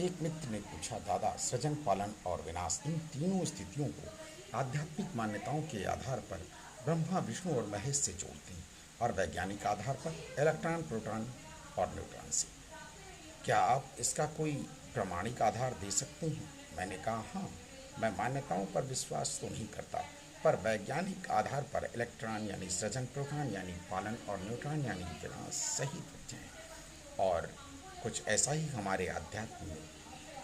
एक मित्र ने पूछा, दादा, सृजन, पालन और विनाश, इन तीनों स्थितियों को आध्यात्मिक मान्यताओं के आधार पर ब्रह्मा, विष्णु और महेश से जोड़ते हैं और वैज्ञानिक आधार पर इलेक्ट्रॉन, प्रोटॉन और न्यूट्रॉन से। क्या आप इसका कोई प्रामाणिक आधार दे सकते हैं? मैंने कहा, हाँ, मैं मान्यताओं पर विश्वास तो नहीं करता, पर वैज्ञानिक आधार पर इलेक्ट्रॉन यानी सृजन, प्रोटॉन यानी पालन और न्यूट्रॉन यानी विनाश सही तथ्य हैं। और कुछ ऐसा ही हमारे अध्यात्म में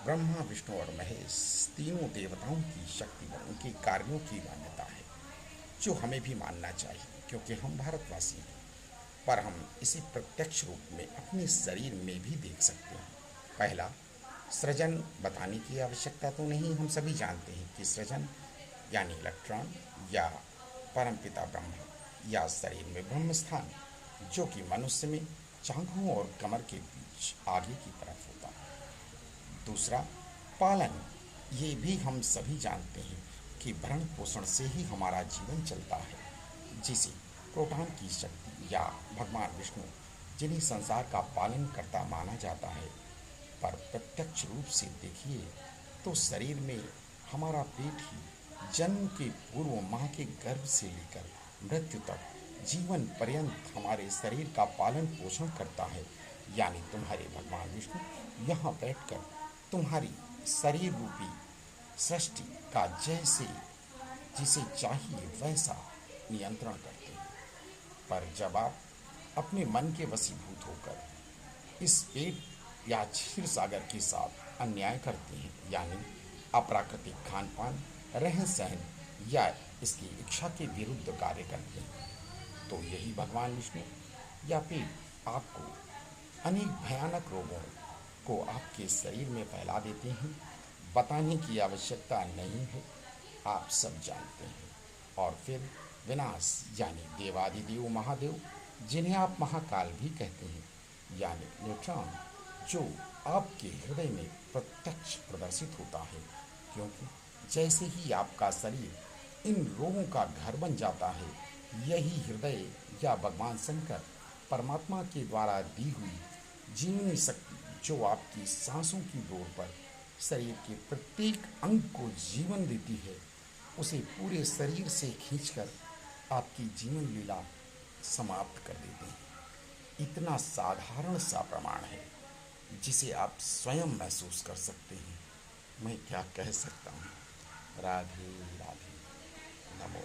ब्रह्मा, विष्णु और महेश तीनों देवताओं की शक्ति व उनके कार्यों की मान्यता है, जो हमें भी मानना चाहिए क्योंकि हम भारतवासी हैं। पर हम इसे प्रत्यक्ष रूप में अपने शरीर में भी देख सकते हैं। पहला, सृजन बताने की आवश्यकता तो नहीं, हम सभी जानते हैं कि सृजन यानी इलेक्ट्रॉन या परमपिता ब्रह्मा या शरीर में ब्रह्म स्थान, जो कि मनुष्य में जांघों और कमर के बीच आगे की तरफ होता है। दूसरा, पालन, ये भी हम सभी जानते हैं कि भरण पोषण से ही हमारा जीवन चलता है, जिसे प्रोटॉन की शक्ति या भगवान विष्णु, जिन्हें संसार का पालन करता माना जाता है। पर प्रत्यक्ष रूप से देखिए तो शरीर में हमारा पेट ही जन्म के पूर्व माँ के गर्भ से लेकर मृत्यु तक जीवन पर्यंत हमारे शरीर का पालन पोषण करता है। यानी तुम्हारे भगवान विष्णु यहाँ बैठकर तुम्हारी शरीर रूपी सृष्टि का जैसे जिसे चाहिए वैसा नियंत्रण करते हैं। पर जब आप अपने मन के वशीभूत होकर इस पेट या क्षीर सागर के साथ अन्याय करते हैं, यानी अप्राकृतिक खान पान, रहन सहन या इसकी इच्छा के विरुद्ध कार्य करते हैं, तो यही भगवान विष्णु या पेट आपको अनेक भयानक रोगों को आपके शरीर में फैला देते हैं। बताने की आवश्यकता नहीं है, आप सब जानते हैं। और फिर विनाश यानी देवादिदेव महादेव, जिन्हें आप महाकाल भी कहते हैं, यानी न्यूट्रॉन, जो आपके हृदय में प्रत्यक्ष प्रदर्शित होता है, क्योंकि जैसे ही आपका शरीर इन रोगों का घर बन जाता है, यही हृदय या भगवान शंकर परमात्मा के द्वारा दी हुई जीवनी शक्ति, जो आपकी सांसों की डोर पर शरीर के प्रत्येक अंग को जीवन देती है, उसे पूरे शरीर से खींचकर आपकी जीवन लीला समाप्त कर देते हैं। इतना साधारण सा प्रमाण है जिसे आप स्वयं महसूस कर सकते हैं। मैं क्या कह सकता हूँ। राधे राधे, नमो